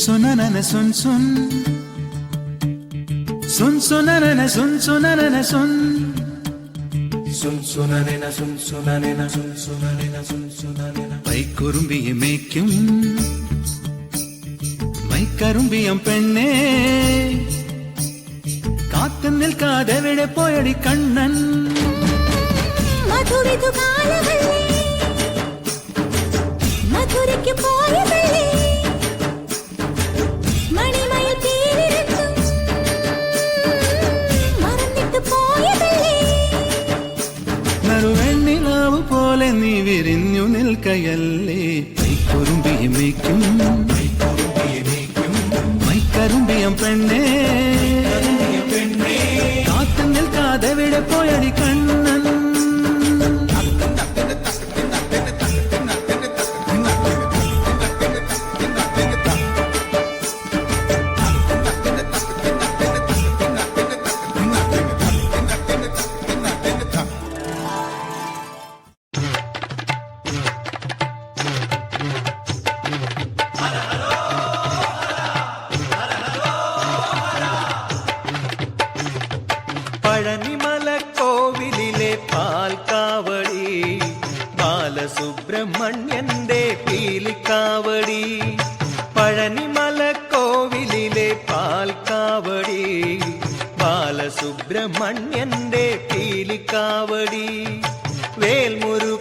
സുനനന സുൻ സുൻ സുൻ സുനനന സുൻ സുനനന സുൻ സുൻ സുനനന സുൻ സുനനന സുൻ സുനനന സുൻ സുനനന പൈക്കുറുമ്പിയെ മേയ്ക്കും മൈക്കറുമ്പിയം പെണ്ണേ കാത്തു നിൽക്കാതെ എവിടെ പോയടി കണ്ണൻ മധുരിതു കാലവല്ലേ മധുരയ്ക്ക് പോയതല്ലേ മണിമയിൽ തീരിരത്തും മറന്നിട്ട് പോയതല്ലേ നറുവെണ്ണിലാവു പോലെ നീ വിരിഞ്ഞു നിൽക്കയല്ലേ മൈക്കുറുമ്പിയെ മേയ്ക്കും മൈക്കറുമ്പിയം പെണ്ണേ കാത്തു നിൽക്കാതെ എവിടെ പോയടി കണ്ണൻ പഴനിമലക്കോവിലിലെ പാൽക്കാവടി ബാലസുബ്രഹ്മണ്യന്റെ പീലിക്കാവടി പഴനിമലക്കോവിലിലെ പാൽക്കാവടി ബാലസുബ്രഹ്മണ്യന്റെ പീലിക്കാവടി വേൽമുരു